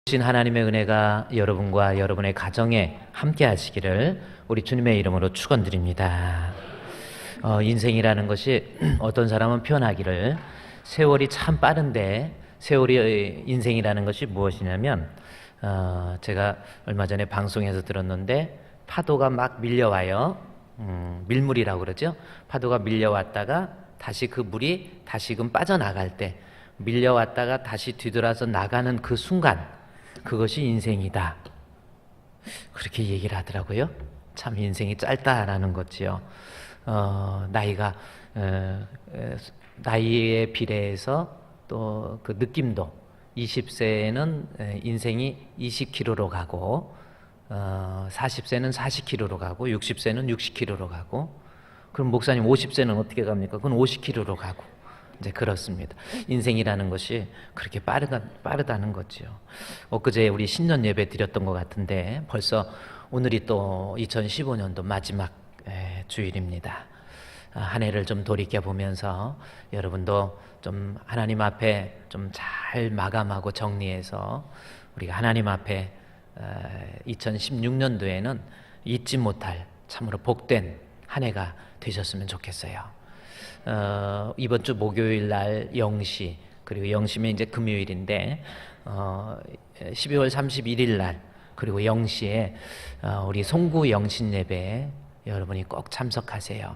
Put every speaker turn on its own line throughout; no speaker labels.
주신 하나님의 은혜가 여러분과 여러분의 가정에 함께 하시기를 우리 주님의 이름으로 축원드립니다. 인생이라는 것이 어떤 사람은 표현하기를 세월이 참 빠른데 세월이 인생이라는 것이 무엇이냐면 제가 얼마 전에 방송에서 들었는데 파도가 막 밀려와요. 밀물이라고 그러죠. 파도가 밀려왔다가 다시 그 물이 다시금 빠져나갈 때 밀려왔다가 다시 뒤돌아서 나가는 그 순간 그것이 인생이다. 그렇게 얘기를 하더라고요. 참 인생이 짧다라는 거지요. 나이에 비례해서 또 그 느낌도 20세에는 인생이 20km로 가고 40세는 40km로 가고 60세는 60km로 가고 그럼 목사님 50세는 어떻게 갑니까? 그건 50km로 가고 이제 그렇습니다. 인생이라는 것이 그렇게 빠르다는 거죠. 엊그제 우리 신년 예배 드렸던 것 같은데 벌써 오늘이 또 2015년도 마지막 주일입니다. 한 해를 좀 돌이켜보면서 여러분도 좀 하나님 앞에 좀 잘 마감하고 정리해서 우리가 하나님 앞에 2016년도에는 잊지 못할 참으로 복된 한 해가 되셨으면 좋겠어요. 이번 주 목요일 날 영시, 그리고 영시면 이제 금요일인데 12월 31일 날 그리고 영시에 우리 송구 영신 예배에 여러분이 꼭 참석하세요.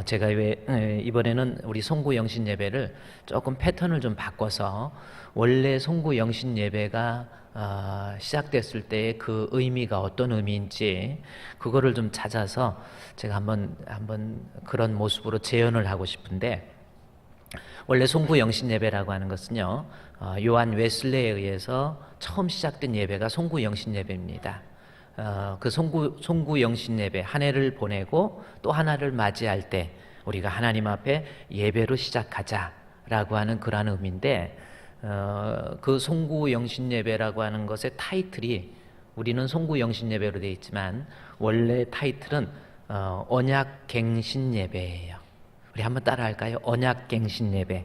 제가 이번에는 우리 송구 영신 예배를 조금 패턴을 좀 바꿔서 원래 송구 영신 예배가 시작됐을 때의 그 의미가 어떤 의미인지 그거를 좀 찾아서 제가 한번 그런 모습으로 재현을 하고 싶은데, 원래 송구 영신 예배라고 하는 것은요 요한 웨슬레에 의해서 처음 시작된 예배가 송구 영신 예배입니다. 그 송구 영신 예배 한 해를 보내고 또 하나를 맞이할 때 우리가 하나님 앞에 예배로 시작하자라고 하는 그러한 의미인데, 그 송구 영신 예배라고 하는 것의 타이틀이 우리는 송구 영신 예배로 되어 있지만 원래 타이틀은 언약 갱신 예배예요. 우리 한번 따라할까요? 언약 갱신 예배.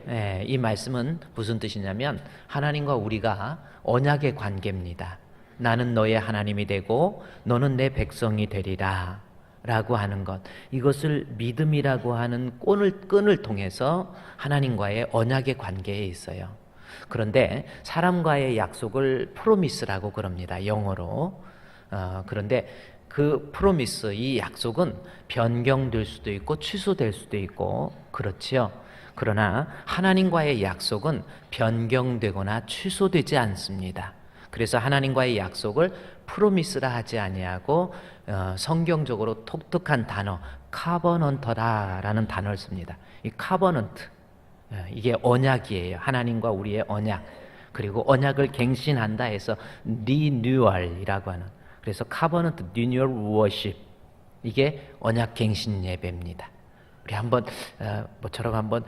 네, 이 말씀은 무슨 뜻이냐면 하나님과 우리가 언약의 관계입니다. 나는 너의 하나님이 되고 너는 내 백성이 되리라 라고 하는 것, 이것을 믿음이라고 하는 끈을 통해서 하나님과의 언약의 관계에 있어요. 그런데 사람과의 약속을 프로미스라고 그럽니다, 영어로. 그런데 그 프로미스, 이 약속은 변경될 수도 있고 취소될 수도 있고 그렇지요. 그러나 하나님과의 약속은 변경되거나 취소되지 않습니다. 그래서 하나님과의 약속을 프로미스라 하지 아니하고 성경적으로 독특한 단어 카버넌터라는 단어를 씁니다. 이 카버넌트, 이게 언약이에요. 하나님과 우리의 언약. 그리고 언약을 갱신한다 해서 리뉴얼이라고 하는, 그래서 카버넌트 리뉴얼 워십, 이게 언약 갱신 예배입니다. 우리 한번 모처럼 한번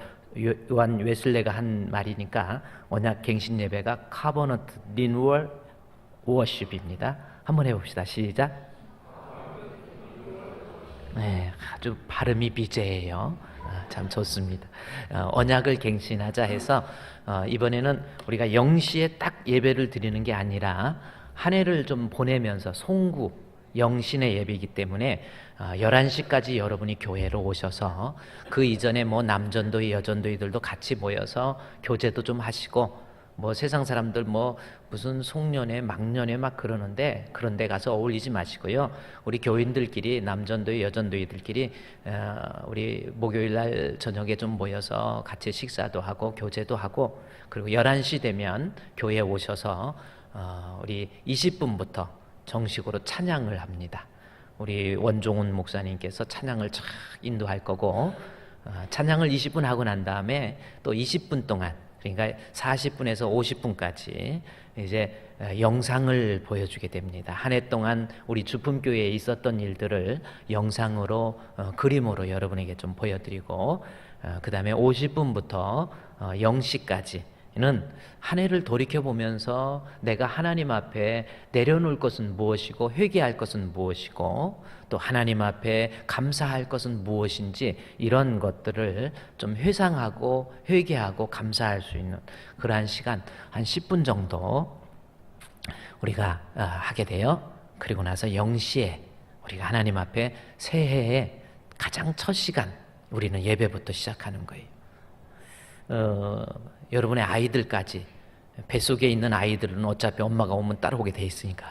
요한 웨슬레가 한 말이니까 언약 갱신 예배가 카버넌트 리뉴얼 워십입니다. 한번 해봅시다. 시작. 네, 아주 발음이 비제해요. 참 좋습니다. 언약을 갱신하자 해서 이번에는 우리가 영시에 딱 예배를 드리는 게 아니라 한 해를 좀 보내면서 송구 영신의 예배이기 때문에 11시까지 여러분이 교회로 오셔서 그 이전에 뭐 남전도회 여전도회들도 같이 모여서 교제도 좀 하시고, 뭐 세상 사람들 뭐 무슨 송년회 막년회 막 그러는데 그런 데 가서 어울리지 마시고요. 우리 교인들끼리 남전도회 여전도회들끼리 우리 목요일 날 저녁에 좀 모여서 같이 식사도 하고 교제도 하고, 그리고 11시 되면 교회에 오셔서 우리 20분부터 정식으로 찬양을 합니다. 우리 원종훈 목사님께서 찬양을 쫙 인도할 거고, 찬양을 20분 하고 난 다음에 또 20분 동안, 그러니까 40분에서 50분까지 이제 영상을 보여주게 됩니다. 한 해 동안 우리 주품교회에 있었던 일들을 영상으로 그림으로 여러분에게 좀 보여드리고, 그 다음에 50분부터 0시까지 한 해를 돌이켜보면서 내가 하나님 앞에 내려놓을 것은 무엇이고 회개할 것은 무엇이고 또 하나님 앞에 감사할 것은 무엇인지 이런 것들을 좀 회상하고 회개하고 감사할 수 있는 그러한 시간 한 10분 정도 우리가 하게 돼요. 그리고 나서 0시에 우리가 하나님 앞에 새해의 가장 첫 시간 우리는 예배부터 시작하는 거예요. 여러분의 아이들까지 뱃속에 있는 아이들은 어차피 엄마가 오면 따라오게 돼 있으니까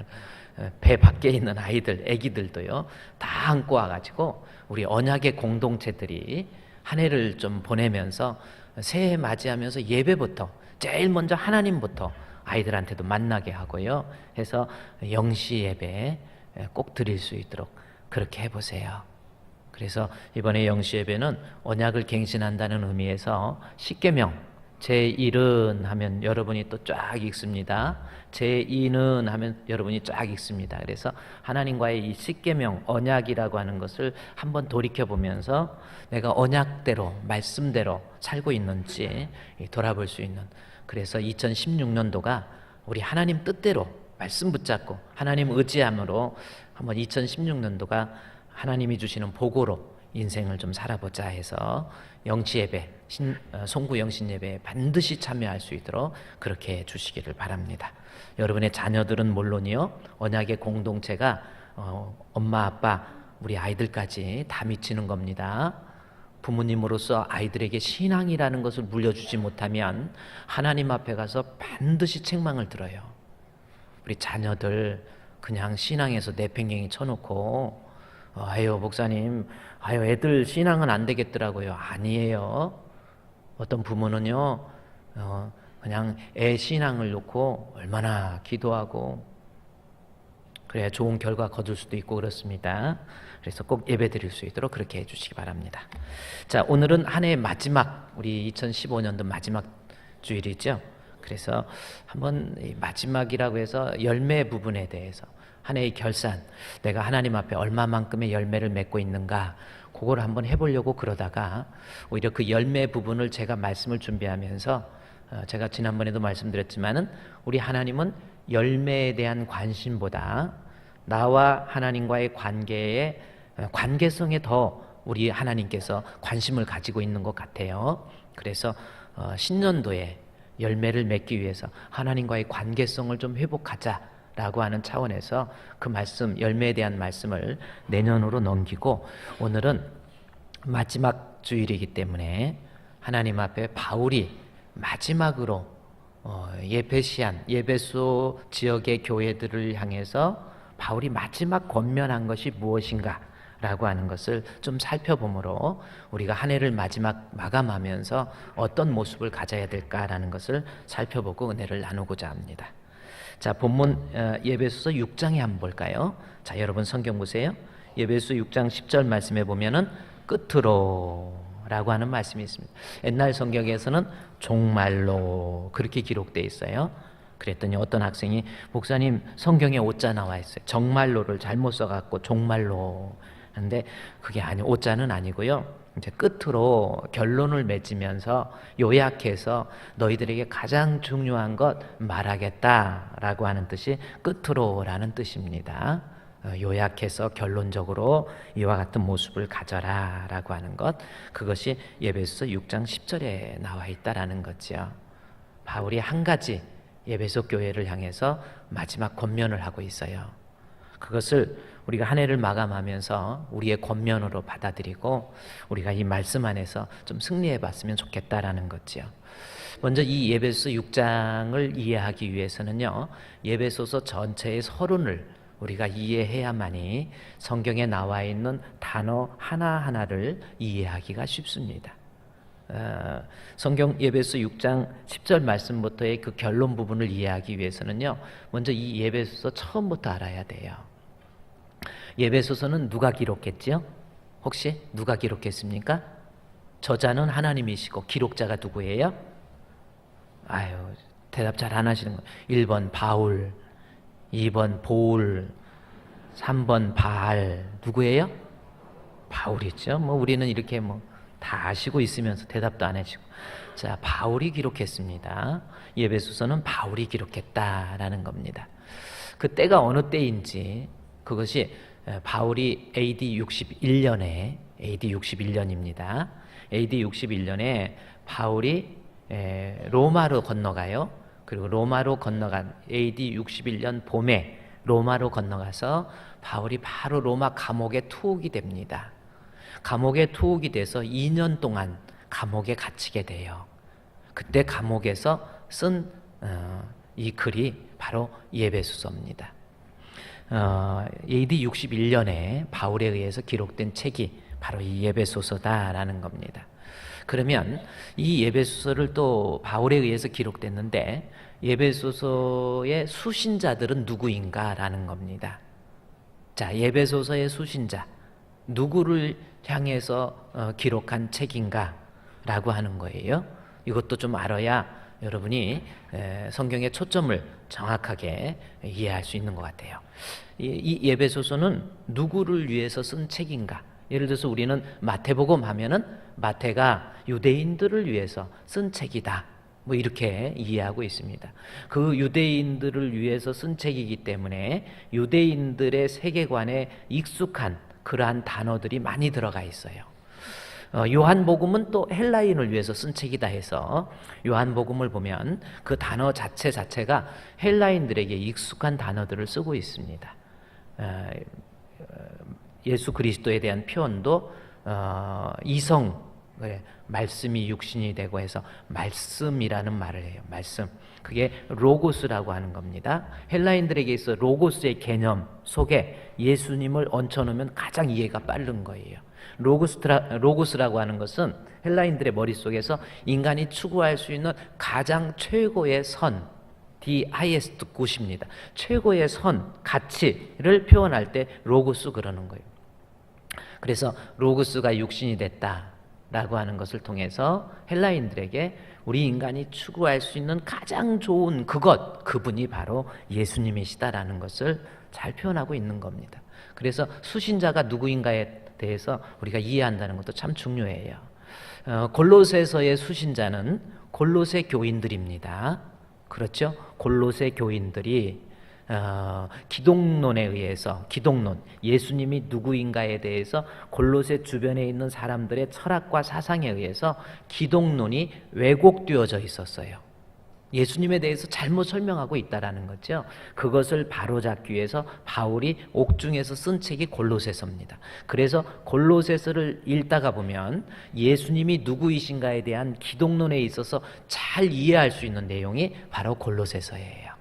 배 밖에 있는 아이들, 아기들도요 다 안고 와가지고 우리 언약의 공동체들이 한 해를 좀 보내면서 새해 맞이하면서 예배부터 제일 먼저 하나님부터 아이들한테도 만나게 하고요 해서 0시 예배 꼭 드릴 수 있도록 그렇게 해보세요. 그래서 이번에 0시 예배는 언약을 갱신한다는 의미에서 십계명 제1은 하면 여러분이 또 쫙 읽습니다. 제2는 하면 여러분이 쫙 읽습니다. 그래서 하나님과의 이 십계명 언약이라고 하는 것을 한번 돌이켜보면서 내가 언약대로 말씀대로 살고 있는지 돌아볼 수 있는, 그래서 2016년도가 우리 하나님 뜻대로 말씀 붙잡고 하나님 의지함으로 한번 2016년도가 하나님이 주시는 복으로 인생을 좀 살아보자 해서 영치예배, 송구 영신예배에 반드시 참여할 수 있도록 그렇게 해주시기를 바랍니다. 여러분의 자녀들은 물론이요 언약의 공동체가 엄마 아빠 우리 아이들까지 다 미치는 겁니다. 부모님으로서 아이들에게 신앙이라는 것을 물려주지 못하면 하나님 앞에 가서 반드시 책망을 들어요. 우리 자녀들 그냥 신앙에서 내팽개기 쳐놓고 아유 목사님 아유 애들 신앙은 안 되겠더라고요. 아니에요. 어떤 부모는요 그냥 애 신앙을 놓고 얼마나 기도하고 그래야 좋은 결과 거둘 수도 있고 그렇습니다. 그래서 꼭 예배 드릴 수 있도록 그렇게 해주시기 바랍니다. 자, 오늘은 한 해의 마지막, 우리 2015년도 마지막 주일이죠. 그래서 한번 마지막이라고 해서 열매 부분에 대해서 한 해의 결산, 내가 하나님 앞에 얼마만큼의 열매를 맺고 있는가, 그걸 한번 해보려고 그러다가 오히려 그 열매 부분을 제가 말씀을 준비하면서 제가 지난번에도 말씀드렸지만은 우리 하나님은 열매에 대한 관심보다 나와 하나님과의 관계의 관계성에 더 우리 하나님께서 관심을 가지고 있는 것 같아요. 그래서 신년도에 열매를 맺기 위해서 하나님과의 관계성을 좀 회복하자라고 하는 차원에서 그 말씀, 열매에 대한 말씀을 내년으로 넘기고 오늘은 마지막 주일이기 때문에 하나님 앞에 바울이 마지막으로 예배시안, 예배소 지역의 교회들을 향해서 바울이 마지막 권면한 것이 무엇인가 라고 하는 것을 좀 살펴보므로 우리가 한 해를 마감하면서 어떤 모습을 가져야 될까라는 것을 살펴보고 은혜를 나누고자 합니다. 자, 본문 예배소서 6장에 한번 볼까요? 자, 여러분 성경 보세요. 예배소 6장 10절 말씀에 보면은 끝으로 라고 하는 말씀이 있습니다. 옛날 성경에서는 종말로 그렇게 기록되어 있어요. 그랬더니 어떤 학생이 목사님 성경에 오자 나와 있어요. 정말로를 잘못 써갖고 종말로. 근데 그게 오자는 아니고요. 이제 끝으로 결론을 맺으면서 요약해서 너희들에게 가장 중요한 것 말하겠다라고 하는 뜻이 끝으로라는 뜻입니다. 요약해서 결론적으로 이와 같은 모습을 가져라 라고 하는 것, 그것이 예배소 6장 10절에 나와 있다라는 거죠. 바울이 한 가지 예배소 교회를 향해서 마지막 권면을 하고 있어요. 그것을 우리가 한 해를 마감하면서 우리의 권면으로 받아들이고 우리가 이 말씀 안에서 좀 승리해 봤으면 좋겠다라는 거죠. 먼저 이 예배소 6장을 이해하기 위해서는요, 예배소서 전체의 서론을 우리가 이해해야만이 성경에 나와 있는 단어 하나하나를 이해하기가 쉽습니다. 성경 예배소 6장 10절 말씀부터의 그 결론 부분을 이해하기 위해서는요, 먼저 이 예배소서 처음부터 알아야 돼요. 예배소서는 누가 기록했지요? 혹시 누가 기록했습니까? 저자는 하나님이시고 기록자가 누구예요? 아유, 대답 잘 안 하시는 거예요. 1번 바울, 2번 보울, 3번 바알. 누구예요? 바울이죠. 우리는 이렇게 다 아시고 있으면서 대답도 안 해주고. 자, 바울이 기록했습니다. 에베소서는 바울이 기록했다라는 겁니다. 그 때가 어느 때인지, 그것이 바울이 AD 61년입니다. AD 61년에 바울이 로마로 건너가요. 그리고 로마로 건너간 AD 61년 봄에 로마로 건너가서 바울이 바로 로마 감옥에 투옥이 됩니다. 감옥에 투옥이 돼서 2년 동안 감옥에 갇히게 돼요. 그때 감옥에서 쓴 이 글이 바로 에베소서입니다. AD 61년에 바울에 의해서 기록된 책이 바로 이 에베소서다라는 겁니다. 그러면 이 에베소서를 또 바울에 의해서 기록됐는데 에베소서의 수신자들은 누구인가라는 겁니다. 자, 에베소서의 수신자, 누구를 향해서 기록한 책인가라고 하는 거예요. 이것도 좀 알아야 여러분이 성경의 초점을 정확하게 이해할 수 있는 것 같아요. 이 에베소서는 누구를 위해서 쓴 책인가? 예를 들어서 우리는 마태복음 하면은 마태가 유대인들을 위해서 쓴 책이다, 뭐 이렇게 이해하고 있습니다. 그 유대인들을 위해서 쓴 책이기 때문에 유대인들의 세계관에 익숙한 그러한 단어들이 많이 들어가 있어요. 요한복음은 또 헬라인을 위해서 쓴 책이다 해서 요한복음을 보면 그 단어 자체가 헬라인들에게 익숙한 단어들을 쓰고 있습니다. 예수 그리스도에 대한 표현도 이성, 말씀이 육신이 되고 해서 말씀이라는 말을 해요. 말씀. 그게 로고스라고 하는 겁니다. 헬라인들에게 있어 로고스의 개념 속에 예수님을 얹혀놓으면 가장 이해가 빠른 거예요. 로고스라고 하는 것은 헬라인들의 머릿속에서 인간이 추구할 수 있는 가장 최고의 선, the highest good입니다. 최고의 선, 가치를 표현할 때 로고스 그러는 거예요. 그래서 로고스가 육신이 됐다라고 하는 것을 통해서 헬라인들에게 우리 인간이 추구할 수 있는 가장 좋은 그분이 바로 예수님이시다라는 것을 잘 표현하고 있는 겁니다. 그래서 수신자가 누구인가에 대해서 우리가 이해한다는 것도 참 중요해요. 골로새서의 수신자는 골로새 교인들입니다. 그렇죠? 골로새 교인들이 기독론에 의해서, 기독론, 예수님이 누구인가에 대해서 골로새 주변에 있는 사람들의 철학과 사상에 의해서 기독론이 왜곡되어져 있었어요. 예수님에 대해서 잘못 설명하고 있다라는 거죠. 그것을 바로잡기 위해서 바울이 옥중에서 쓴 책이 골로새서입니다. 그래서 골로새서를 읽다가 보면 예수님이 누구이신가에 대한 기독론에 있어서 잘 이해할 수 있는 내용이 바로 골로새서예요.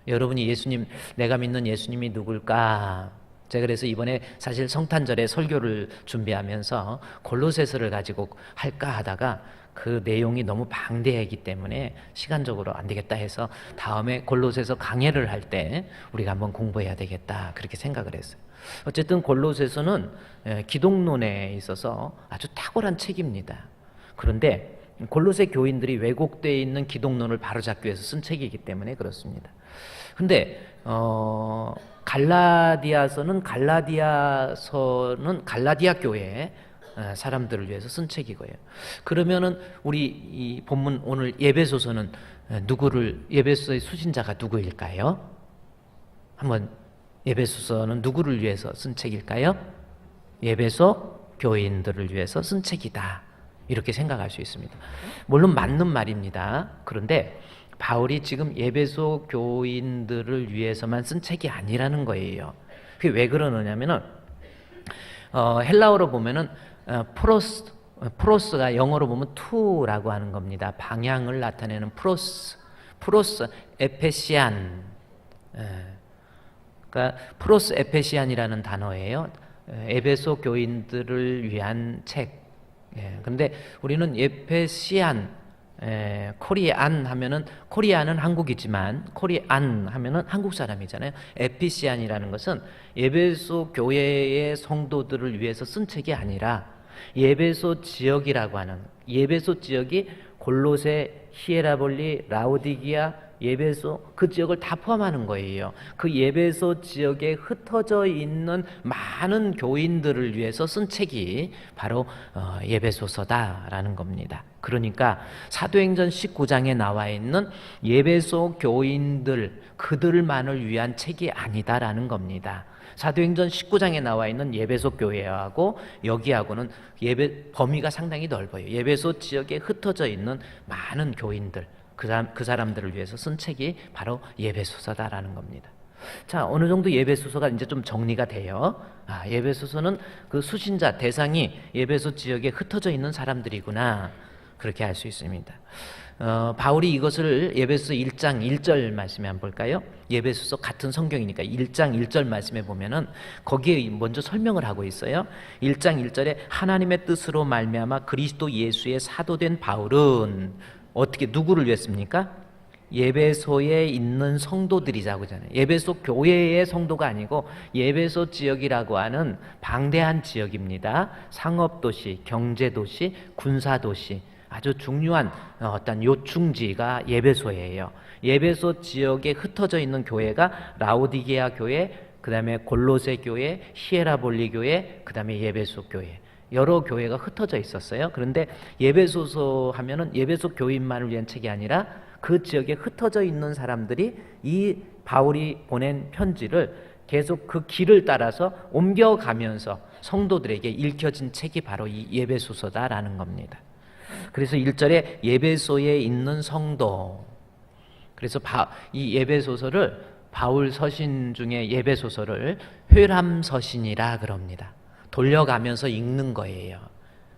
여러분이 예수님, 내가 믿는 예수님이 누굴까? 제가 그래서 이번에 사실 성탄절에 설교를 준비하면서 골로새서를 가지고 할까 하다가 그 내용이 너무 방대하기 때문에 시간적으로 안 되겠다 해서 다음에 골로새서 강해를 할 때 우리가 한번 공부해야 되겠다, 그렇게 생각을 했어요. 어쨌든 골로새서는 기독론에 있어서 아주 탁월한 책입니다. 그런데 골로새 교인들이 왜곡되어 있는 기독론을 바로잡기 위해서 쓴 책이기 때문에 그렇습니다. 근데 갈라디아서는 갈라디아 교회 사람들을 위해서 쓴 책이고요. 그러면은 우리 이 본문 오늘 에베소서는 에베소서의 수신자가 누구일까요? 한번 에베소서는 누구를 위해서 쓴 책일까요? 에베소 교인들을 위해서 쓴 책이다, 이렇게 생각할 수 있습니다. 물론 맞는 말입니다. 그런데 바울이 지금 에베소 교인들을 위해서만 쓴 책이 아니라는 거예요. 그게 왜 그러느냐면은 헬라어로 보면은 프로스가 영어로 보면 to라고 하는 겁니다. 방향을 나타내는 프로스 에페시안. 그러니까 프로스 에페시안이라는 단어예요. 에베소 교인들을 위한 책. 그런데 우리는 에페시안, 코리안 하면은, 코리안은 한국이지만 코리안 하면은 한국 사람이잖아요. 에피시안이라는 것은 에베소 교회의 성도들을 위해서 쓴 책이 아니라 에베소 지역이라고 하는, 에베소 지역이 골로새, 히에라볼리, 라오디기아, 예배소 그 지역을 다 포함하는 거예요. 그 예배소 지역에 흩어져 있는 많은 교인들을 위해서 쓴 책이 바로 예배소서다라는 겁니다. 그러니까 사도행전 19장에 나와 있는 예배소 교인들 그들만을 위한 책이 아니다라는 겁니다. 사도행전 19장에 나와 있는 예배소 교회하고 여기하고는 예배 범위가 상당히 넓어요. 예배소 지역에 흩어져 있는 많은 교인들 그 사람들을 위해서 쓴 책이 바로 예배소서다라는 겁니다. 자, 어느 정도 예배소서가 이제 좀 정리가 돼요. 예배소서는 그 수신자 대상이 예배소 지역에 흩어져 있는 사람들이구나, 그렇게 알 수 있습니다. 바울이 이것을 예배소서 1장 1절 말씀에 한번 볼까요? 예배소서 같은 성경이니까 1장 1절 말씀에 보면은 거기에 먼저 설명을 하고 있어요. 1장 1절에 하나님의 뜻으로 말미암아 그리스도 예수의 사도된 바울은 어떻게 누구를 위했습니까? 예배소에 있는 성도들이라고 하잖아요. 예배소 교회의 성도가 아니고 예배소 지역이라고 하는 방대한 지역입니다. 상업도시, 경제도시, 군사도시, 아주 중요한 어떤 요충지가 예배소예요. 예배소 지역에 흩어져 있는 교회가 라오디게아 교회, 그 다음에 골로새 교회, 히에라볼리 교회, 그 다음에 예배소 교회, 여러 교회가 흩어져 있었어요. 그런데 예배소서 하면은 예배소 교인만을 위한 책이 아니라 그 지역에 흩어져 있는 사람들이 이 바울이 보낸 편지를 계속 그 길을 따라서 옮겨가면서 성도들에게 읽혀진 책이 바로 이 예배소서다라는 겁니다. 그래서 1절에 예배소에 있는 성도, 그래서 이 예배소서를 바울 서신 중에 예배소서를 회람서신이라 그럽니다. 돌려가면서 읽는 거예요.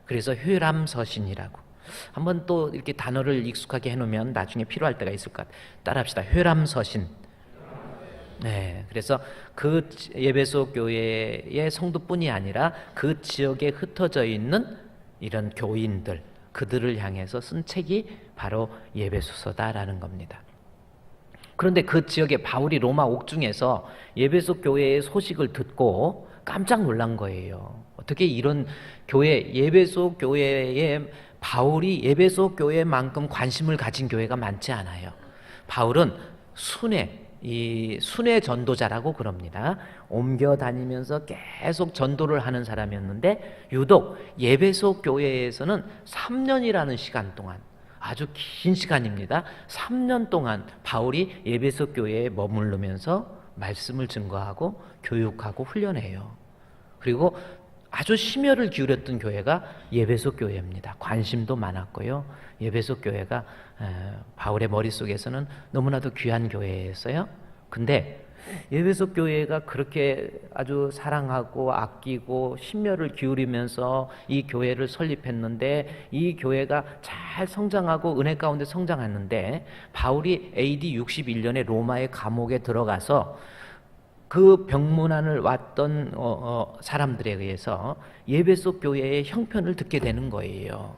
그래서 회람서신이라고. 한번 또 이렇게 단어를 익숙하게 해놓으면 나중에 필요할 때가 있을 것 같아요. 따라합시다. 회람서신. 네, 그래서 그 예배소 교회의 성도뿐이 아니라 그 지역에 흩어져 있는 이런 교인들, 그들을 향해서 쓴 책이 바로 예배소서다라는 겁니다. 그런데 그 지역에 바울이 로마 옥중에서 예배소 교회의 소식을 듣고 깜짝 놀란 거예요. 어떻게 이런 교회, 예배소 교회에 바울이 예배소 교회만큼 관심을 가진 교회가 많지 않아요. 바울은 이 순회 전도자라고 그럽니다. 옮겨 다니면서 계속 전도를 하는 사람이었는데 유독 예배소 교회에서는 3년이라는 시간 동안, 아주 긴 시간입니다. 3년 동안 바울이 예배소 교회에 머무르면서 말씀을 증거하고 교육하고 훈련해요. 그리고 아주 심혈을 기울였던 교회가 예배소 교회입니다. 관심도 많았고요. 예배소 교회가 바울의 머릿속에서는 너무나도 귀한 교회였어요. 근데 예배소 교회가 그렇게 아주 사랑하고 아끼고 심혈을 기울이면서 이 교회를 설립했는데 이 교회가 잘 성장하고 은혜 가운데 성장했는데 바울이 AD 61년에 로마의 감옥에 들어가서 그 병문안을 왔던 사람들에 의해서 예배소 교회의 형편을 듣게 되는 거예요.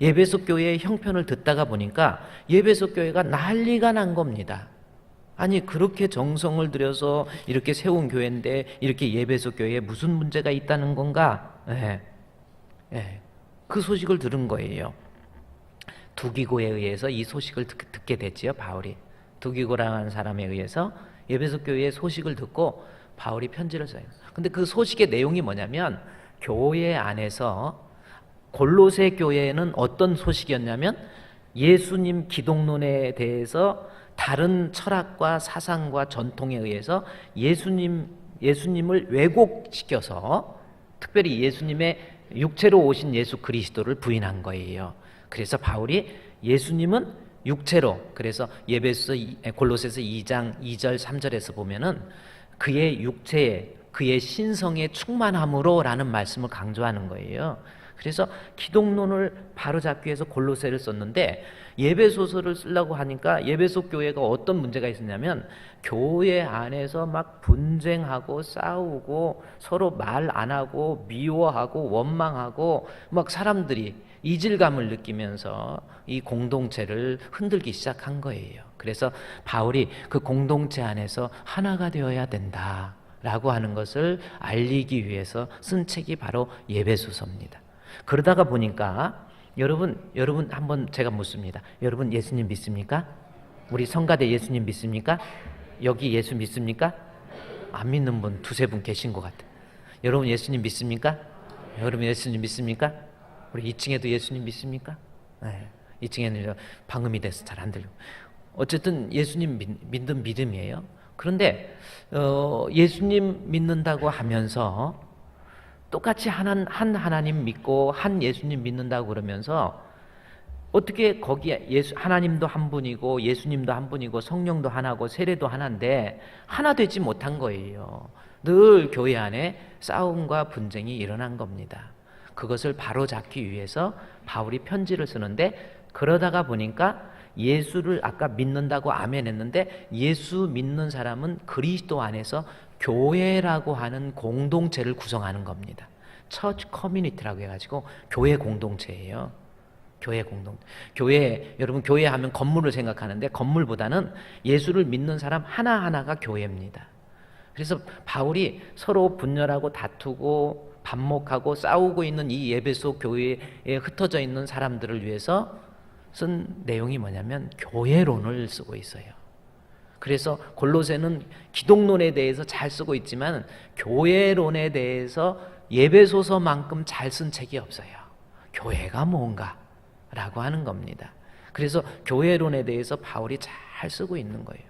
예배소 교회의 형편을 듣다가 보니까 예배소 교회가 난리가 난 겁니다. 아니, 그렇게 정성을 들여서 이렇게 세운 교회인데 이렇게 예배소 교회에 무슨 문제가 있다는 건가? 그 소식을 들은 거예요. 두기고에 의해서 이 소식을 듣게 됐지요. 바울이 두기고라는 사람에 의해서 예배소 교회의 소식을 듣고 바울이 편지를 써요. 근데 그 소식의 내용이 뭐냐면 교회 안에서 골로새 교회에는 어떤 소식이었냐면 예수님 기독론에 대해서 다른 철학과 사상과 전통에 의해서 예수님을 왜곡시켜서 특별히 예수님의 육체로 오신 예수 그리스도를 부인한 거예요. 그래서 바울이 예수님은 육체로, 그래서 골로새서 2장 2절 3절에서 보면은 그의 육체에 그의 신성의 충만함으로 라는 말씀을 강조하는 거예요. 그래서 기독론을 바로잡기 위해서 골로새를 썼는데 예배소서를 쓰려고 하니까 예배소 교회가 어떤 문제가 있었냐면 교회 안에서 막 분쟁하고 싸우고 서로 말 안 하고 미워하고 원망하고 막 사람들이 이질감을 느끼면서 이 공동체를 흔들기 시작한 거예요. 그래서 바울이 그 공동체 안에서 하나가 되어야 된다라고 하는 것을 알리기 위해서 쓴 책이 바로 예배소서입니다. 그러다가 보니까 여러분 한번 제가 묻습니다. 여러분 예수님 믿습니까? 우리 성가대 예수님 믿습니까? 여기 예수 믿습니까? 안 믿는 분 두세 분 계신 것 같아요. 여러분 예수님 믿습니까? 여러분 예수님 믿습니까? 우리 2층에도 예수님 믿습니까? 네. 2층에는 방음이 돼서 잘 안 들려. 어쨌든 예수님 믿는 믿음이에요. 그런데 예수님 믿는다고 하면서 똑같이 한 하나님 믿고 한 예수님 믿는다고 그러면서 어떻게 거기에 하나님도 한 분이고 예수님도 한 분이고 성령도 하나고 세례도 하나인데 하나 되지 못한 거예요. 늘 교회 안에 싸움과 분쟁이 일어난 겁니다. 그것을 바로잡기 위해서 바울이 편지를 쓰는데, 그러다가 보니까 예수를 아까 믿는다고 아멘 했는데, 예수 믿는 사람은 그리스도 안에서 교회라고 하는 공동체를 구성하는 겁니다. 처치 커뮤니티라고 해가지고 교회 공동체예요. 교회 교회, 여러분 교회 하면 건물을 생각하는데 건물보다는 예수를 믿는 사람 하나하나가 교회입니다. 그래서 바울이 서로 분열하고 다투고 반목하고 싸우고 있는 이 에베소 교회에 흩어져 있는 사람들을 위해서 쓴 내용이 뭐냐면 교회론을 쓰고 있어요. 그래서 골로새는 기독론에 대해서 잘 쓰고 있지만 교회론에 대해서 에베소서만큼 잘 쓴 책이 없어요. 교회가 뭔가 라고 하는 겁니다. 그래서 교회론에 대해서 바울이 잘 쓰고 있는 거예요.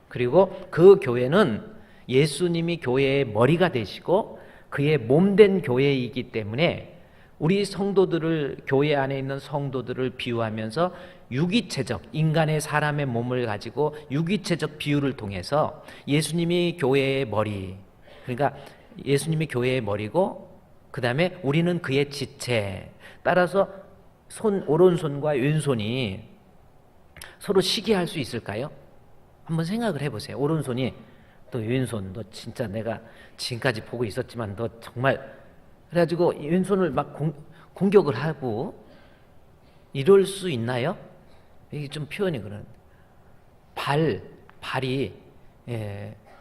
그리고 그 교회는 예수님이 교회의 머리가 되시고 그의 몸된 교회이기 때문에 우리 성도들을, 교회 안에 있는 성도들을 비유하면서 유기체적, 인간의 사람의 몸을 가지고 유기체적 비유를 통해서 예수님이 교회의 머리, 그러니까 예수님이 교회의 머리고 그 다음에 우리는 그의 지체, 따라서 오른손과 왼손이 서로 시기할 수 있을까요? 한번 생각을 해보세요. 오른손이 너 왼손, 너 진짜 내가 지금까지 보고 있었지만 너 정말, 그래가지고 왼손을 막 공격을 하고 이럴 수 있나요? 이게 좀 표현이 그런. 발이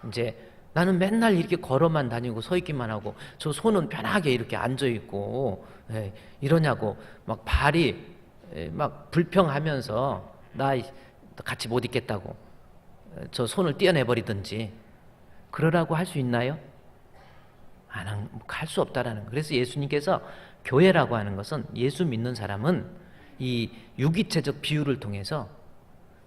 이제 나는 맨날 이렇게 걸어만 다니고 서 있기만 하고 저 손은 편하게 이렇게 앉아 있고 이러냐고 막 발이 막 불평하면서 나 같이 못 있겠다고 저 손을 떼어내 버리든지 그러라고 할 수 있나요? 할 수 없다라는. 그래서 예수님께서 교회라고 하는 것은, 예수 믿는 사람은 이 유기체적 비유를 통해서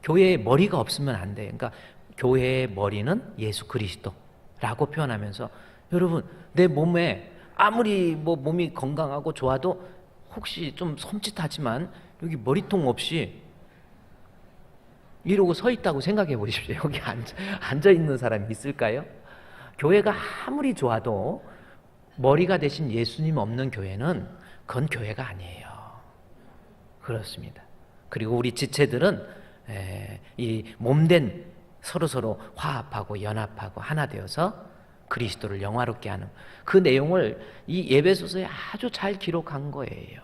교회에 머리가 없으면 안 돼. 그러니까 교회의 머리는 예수 그리스도라고 표현하면서, 여러분 내 몸에 아무리 몸이 건강하고 좋아도 혹시 좀 섬찟하지만 여기 머리통 없이 이러고 서 있다고 생각해 보십시오. 여기 앉아 있는 사람이 있을까요? 교회가 아무리 좋아도 머리가 되신 예수님 없는 교회는 그건 교회가 아니에요. 그렇습니다. 그리고 우리 지체들은 이 몸된 서로 화합하고 연합하고 하나 되어서 그리스도를 영화롭게 하는 그 내용을 이 에베소서에 아주 잘 기록한 거예요.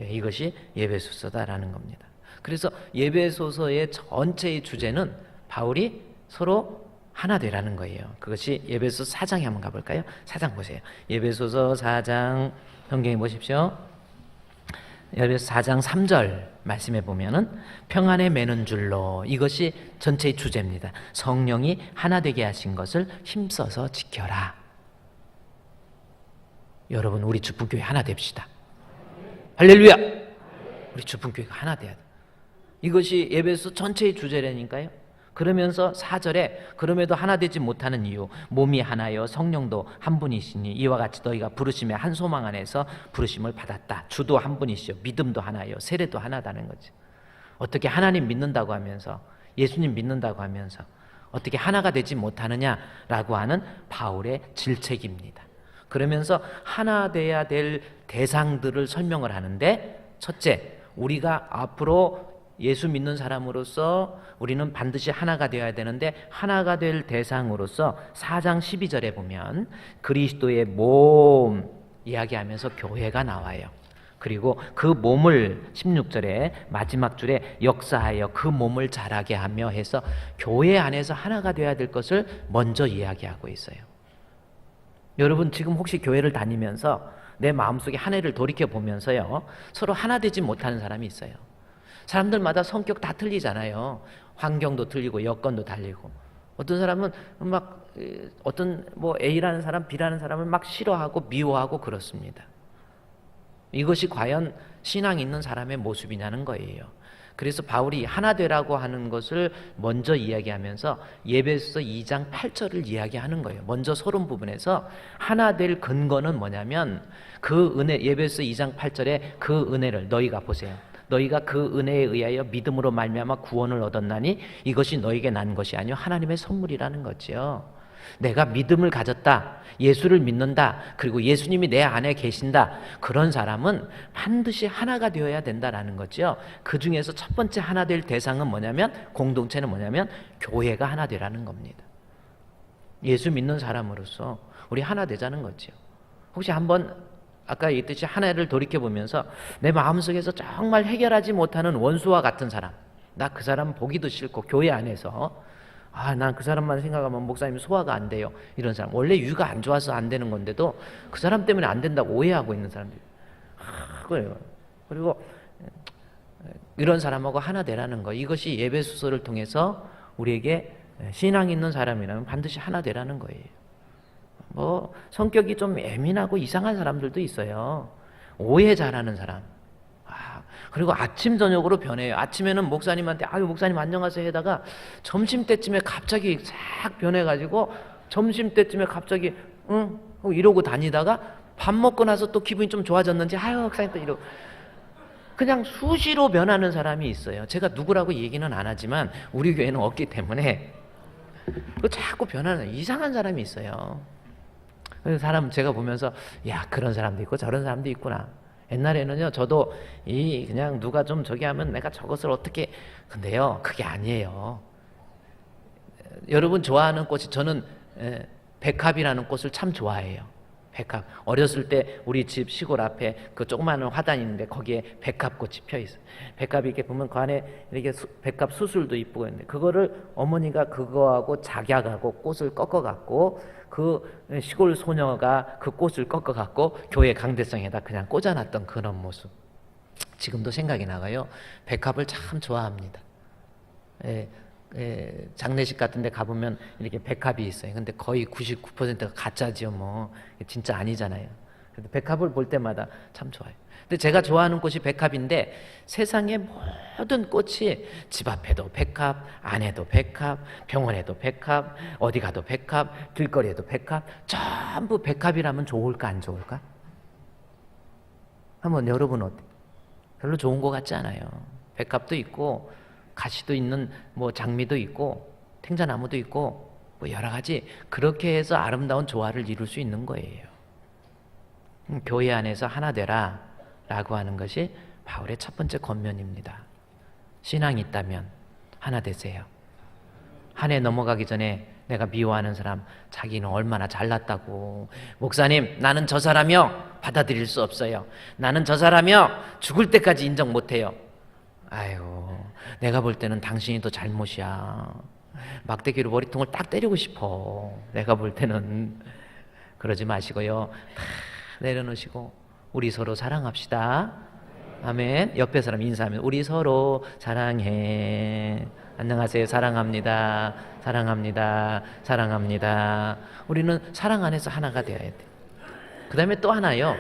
이것이 에베소서다라는 겁니다. 그래서 에베소서의 전체의 주제는 바울이 서로 하나 되라는 거예요. 그것이 에베소 4장에 한번 가볼까요? 4장 보세요. 에베소서 4장 성경에 보십시오. 에베소 4장 3절 말씀해 보면은 평안에 매는 줄로, 이것이 전체의 주제입니다. 성령이 하나 되게 하신 것을 힘써서 지켜라. 여러분 우리 주품교회 하나 됩시다. 할렐루야. 우리 주품교회가 하나 돼야 돼. 이것이 에베소 전체의 주제라니까요. 그러면서 4절에 그럼에도 하나 되지 못하는 이유, 몸이 하나요 성령도 한 분이시니 이와 같이 너희가 부르심의 한 소망 안에서 부르심을 받았다. 주도 한 분이시요 믿음도 하나요 세례도 하나다는 거죠. 어떻게 하나님 믿는다고 하면서, 예수님 믿는다고 하면서 어떻게 하나가 되지 못하느냐라고 하는 바울의 질책입니다. 그러면서 하나 돼야 될 대상들을 설명을 하는데, 첫째, 우리가 앞으로 예수 믿는 사람으로서 우리는 반드시 하나가 되어야 되는데, 하나가 될 대상으로서 4장 12절에 보면 그리스도의 몸 이야기하면서 교회가 나와요. 그리고 그 몸을 16절에 마지막 줄에 역사하여 그 몸을 자라게 하며 해서 교회 안에서 하나가 되어야 될 것을 먼저 이야기하고 있어요. 여러분 지금 혹시 교회를 다니면서 내 마음속에 한 해를 돌이켜 보면서요, 서로 하나 되지 못하는 사람이 있어요. 사람들마다 성격 다 틀리잖아요. 환경도 틀리고 여건도 달리고. 어떤 사람은 막 어떤 뭐 A라는 사람, B라는 사람을 막 싫어하고 미워하고 그렇습니다. 이것이 과연 신앙 있는 사람의 모습이냐는 거예요. 그래서 바울이 하나 되라고 하는 것을 먼저 이야기하면서 에베소서 2장 8절을 이야기하는 거예요. 먼저 서론 부분에서 하나 될 근거는 뭐냐면 그 은혜, 에베소서 2장 8절에 그 은혜를 너희가 보세요. 너희가 그 은혜에 의하여 믿음으로 말미암아 구원을 얻었나니 이것이 너희에게 난 것이 아니요 하나님의 선물이라는 거죠. 내가 믿음을 가졌다, 예수를 믿는다, 그리고 예수님이 내 안에 계신다, 그런 사람은 반드시 하나가 되어야 된다라는 거죠. 그 중에서 첫 번째 하나 될 대상은 뭐냐면, 공동체는 뭐냐면 교회가 하나 되라는 겁니다. 예수 믿는 사람으로서 우리 하나 되자는 거죠. 혹시 한번 아까 얘기했듯이 하나를 돌이켜보면서 내 마음속에서 정말 해결하지 못하는 원수와 같은 사람, 나 그 사람 보기도 싫고 교회 안에서 난 그 사람만 생각하면 목사님 소화가 안 돼요, 이런 사람, 원래 유가 안 좋아서 안 되는 건데도 그 사람 때문에 안 된다고 오해하고 있는 사람들, 그래요. 그리고 이런 사람하고 하나 되라는 거, 이것이 에베소서를 통해서 우리에게 신앙 있는 사람이라면 반드시 하나 되라는 거예요. 뭐 성격이 좀 예민하고 이상한 사람들도 있어요. 오해 잘하는 사람. 그리고 아침 저녁으로 변해요. 아침에는 목사님한테 아유 목사님 안녕하세요 해다가 점심때쯤에 갑자기 싹 변해가지고 점심때쯤에 갑자기 응? 이러고 다니다가 밥 먹고 나서 또 기분이 좀 좋아졌는지 아유 목사님 또 이러고, 그냥 수시로 변하는 사람이 있어요. 제가 누구라고 얘기는 안 하지만 우리 교회는 없기 때문에 자꾸 변하는 이상한 사람이 있어요. 그래서 사람 제가 보면서 야 그런 사람도 있고 저런 사람도 있구나. 옛날에는요 저도 그냥 누가 좀 저기 하면 내가 저것을 어떻게, 근데요 그게 아니에요. 여러분 좋아하는 꽃이, 저는 백합이라는 꽃을 참 좋아해요. 백합. 어렸을 때 우리 집 시골 앞에 그 조그마한 화단이 있는데 거기에 백합꽃이 펴 있어요. 백합이 이렇게 보면 그 안에 이렇게 백합 수술도 이쁘고 있는데 그거를 어머니가 그거하고 작약하고 꽃을 꺾어 갖고 그 시골 소녀가 그 꽃을 꺾어 갖고 교회 강대상에다 그냥 꽂아놨던 그런 모습 지금도 생각이 나가요. 백합을 참 좋아합니다. 장례식 같은 데 가보면 이렇게 백합이 있어요. 근데 거의 99%가 가짜지요. 뭐 진짜 아니잖아요. 그래도 백합을 볼 때마다 참 좋아요. 근데 제가 좋아하는 꽃이 백합인데 세상의 모든 꽃이 집 앞에도 백합, 안에도 백합, 병원에도 백합, 어디 가도 백합, 길거리에도 백합, 전부 백합이라면 좋을까 안 좋을까? 한번 여러분 어때? 별로 좋은 것 같지 않아요. 백합도 있고 가시도 있는 뭐 장미도 있고 탱자나무도 있고 뭐 여러 가지 그렇게 해서 아름다운 조화를 이룰 수 있는 거예요. 교회 안에서 하나 되라 라고 하는 것이 바울의 첫 번째 권면입니다. 신앙이 있다면 하나 되세요. 한 해 넘어가기 전에 내가 미워하는 사람, 자기는 얼마나 잘났다고, 목사님 나는 저 사람이요 받아들일 수 없어요, 나는 저 사람이요 죽을 때까지 인정 못해요. 아유 내가 볼 때는 당신이 더 잘못이야, 막대기로 머리통을 딱 때리고 싶어. 내가 볼 때는. 그러지 마시고요, 다 내려놓으시고 우리 서로 사랑합시다. 아멘. 옆에 사람 인사하면 우리 서로 사랑해. 안녕하세요. 사랑합니다. 사랑합니다. 사랑합니다. 우리는 사랑 안에서 하나가 되어야 돼. 그 다음에 또 하나요.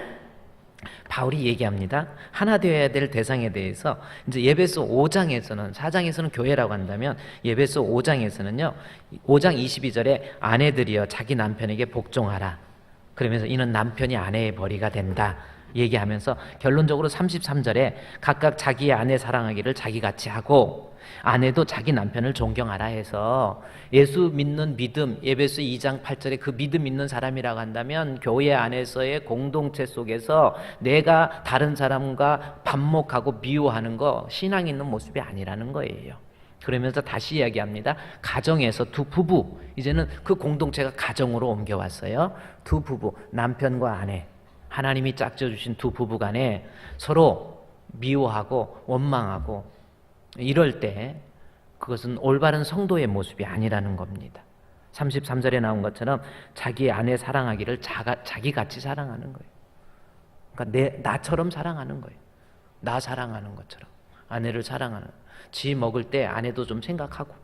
바울이 얘기합니다. 하나 되어야 될 대상에 대해서 이제 에베소 5장에서는, 4장에서는 교회라고 한다면 에베소 5장에서는요 5장 22절에 아내들이여 자기 남편에게 복종하라, 그러면서 이는 남편이 아내의 벌이가 된다 얘기하면서 결론적으로 33절에 각각 자기의 아내 사랑하기를 자기같이 하고 아내도 자기 남편을 존경하라 해서 예수 믿는 믿음, 에베소 2장 8절에 그 믿음 있는 사람이라고 한다면 교회 안에서의 공동체 속에서 내가 다른 사람과 반목하고 미워하는 거 신앙 있는 모습이 아니라는 거예요. 그러면서 다시 이야기합니다. 가정에서 두 부부, 이제는 그 공동체가 가정으로 옮겨왔어요. 두 부부, 남편과 아내, 하나님이 짝져주신 두 부부 간에 서로 미워하고 원망하고 이럴 때 그것은 올바른 성도의 모습이 아니라는 겁니다. 33절에 나온 것처럼 자기 아내 사랑하기를 자기같이 사랑하는 거예요. 그러니까 나처럼 사랑하는 거예요. 나 사랑하는 것처럼. 아내를 사랑하는. 지 먹을 때 아내도 좀 생각하고,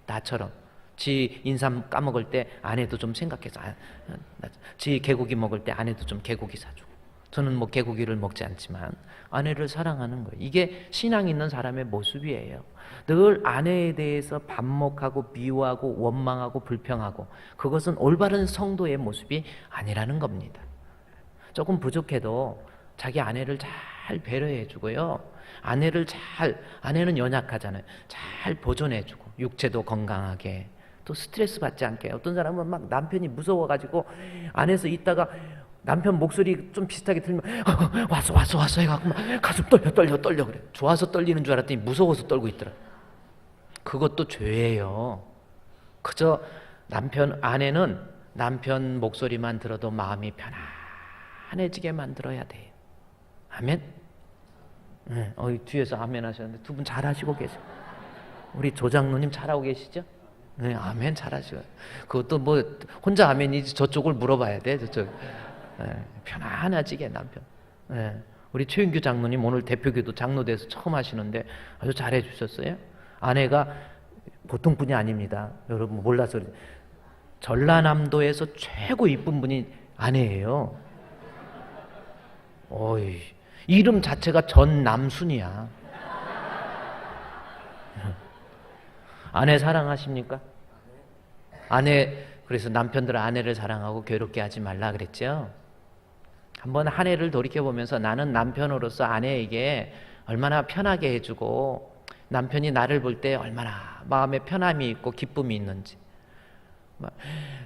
나처럼 지 인삼 까먹을 때 아내도 좀 생각해서, 지 개고기 먹을 때 아내도 좀 개고기 사주고. 저는 뭐 개고기를 먹지 않지만 아내를 사랑하는 거예요. 이게 신앙 있는 사람의 모습이에요. 늘 아내에 대해서 반목하고 미워하고 원망하고 불평하고, 그것은 올바른 성도의 모습이 아니라는 겁니다. 조금 부족해도 자기 아내를 잘 배려해 주고요, 아내는 연약하잖아요. 잘 보존해 주고, 육체도 건강하게, 또 스트레스 받지 않게. 어떤 사람은 막 남편이 무서워가지고 안에서 있다가 남편 목소리 좀 비슷하게 들으면 왔어 해갖고 막 가슴 떨려 그래. 좋아서 떨리는 줄 알았더니 무서워서 떨고 있더라. 그것도 죄예요. 그저 아내는 남편 목소리만 들어도 마음이 편안해지게 만들어야 돼요. 아멘? 네, 뒤에서 아멘 하셨는데 두 분 잘하시고 계세요. 우리 조장로님 잘하고 계시죠? 네, 아멘 잘하시고. 그것도 뭐 혼자 아멘이지 저쪽을 물어봐야 돼. 저쪽. 네, 편안해지게 남편. 네, 우리 최윤규 장로님 오늘 대표기도 장로돼서 처음 하시는데 아주 잘해 주셨어요. 아내가 보통 분이 아닙니다. 여러분 몰라서 그래요. 전라남도에서 최고 이쁜 분이 아내예요. 어이, 이름 자체가 전남순이야. 아내 사랑하십니까? 그래서 남편들 아내를 사랑하고 괴롭게 하지 말라 그랬죠. 한번 한 해를 돌이켜보면서 나는 남편으로서 아내에게 얼마나 편하게 해주고, 남편이 나를 볼 때 얼마나 마음에 편함이 있고 기쁨이 있는지.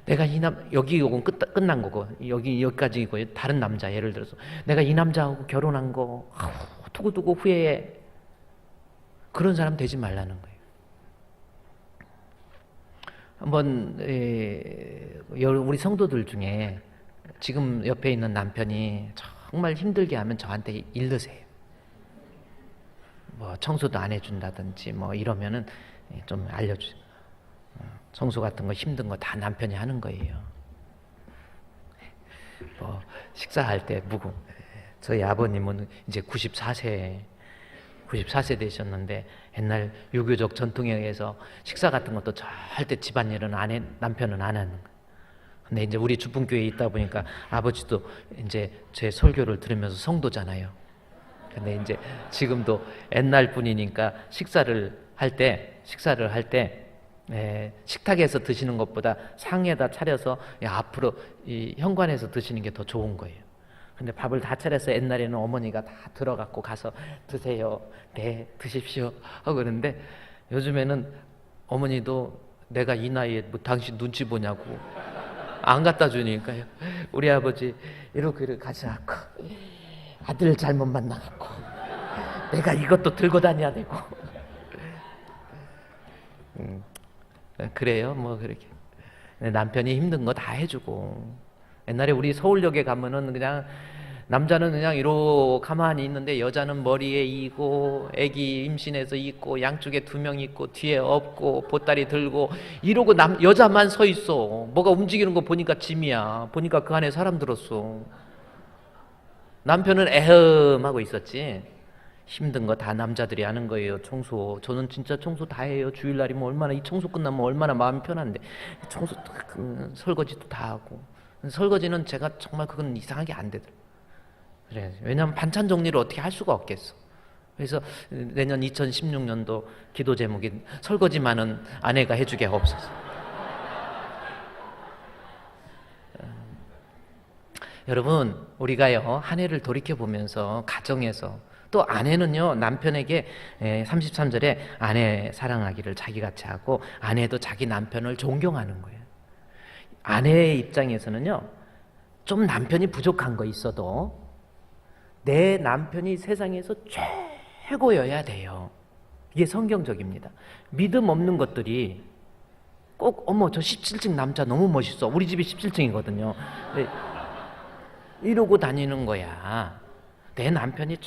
내가 여기 오건 끝난 거고, 여기까지이고, 다른 남자, 예를 들어서 내가 이 남자하고 결혼한 거 두고두고 후회해. 그런 사람 되지 말라는 거예요. 한번 우리 성도들 중에 지금 옆에 있는 남편이 정말 힘들게 하면 저한테 일르세요. 뭐 청소도 안 해준다든지 뭐 이러면은 좀 알려주세요. 청소 같은 거 힘든 거 다 남편이 하는 거예요. 뭐 식사할 때 저희 아버님은 이제 94세 되셨는데 옛날 유교적 전통에 의해서 식사 같은 것도 절대 집안일은 남편은 안 하는 거예요. 근데 이제 우리 주분교회에 있다 보니까 아버지도 이제 제 설교를 들으면서 성도잖아요. 근데 이제 지금도 옛날 분이니까 식사를 할 때 식탁에서 드시는 것보다 상에다 차려서 앞으로 이 현관에서 드시는 게 더 좋은 거예요. 근데 밥을 다 차려서 옛날에는 어머니가 다 들어갖고 가서 드세요. 네, 드십시오. 하고 그러는데 요즘에는 어머니도 내가 이 나이에 뭐 당신 눈치 보냐고 안 갖다 주니까요. 우리 아버지 이렇게 가지 않고 아들 잘못 만나갖고 내가 이것도 들고 다녀야 되고. 그래요. 뭐 그렇게 남편이 힘든 거 다 해주고. 옛날에 우리 서울역에 가면은 그냥 남자는 그냥 이러고 가만히 있는데 여자는 머리에 이고 애기 임신해서 있고 양쪽에 2명 있고 뒤에 업고 보따리 들고 이러고 여자만 서 있어. 뭐가 움직이는 거 보니까 짐이야. 보니까 그 안에 사람 들었어. 남편은 에헴 하고 있었지. 힘든 거 다 남자들이 하는 거예요. 청소. 저는 진짜 청소 다 해요. 주일날이면 얼마나, 이 청소 끝나면 얼마나 마음이 편한데. 청소 설거지도 다 하고. 설거지는 제가 정말 그건 이상하게 안 되더라고요. 그래. 왜냐하면 반찬 정리를 어떻게 할 수가 없겠어. 그래서 내년 2016년도 기도 제목이 설거지만은 아내가 해주게 없어서. 여러분, 우리가요 한 해를 돌이켜 보면서 가정에서 또 아내는요 남편에게 33절에 아내 사랑하기를 자기같이 하고 아내도 자기 남편을 존경하는 거예요. 아내의 입장에서는요 좀 남편이 부족한 거 있어도 내 남편이 세상에서 최고여야 돼요. 이게 성경적입니다. 믿음 없는 것들이 꼭 어머 저 17층 남자 너무 멋있어. 우리 집이 17층이거든요. 이러고 다니는 거야. 내 남편이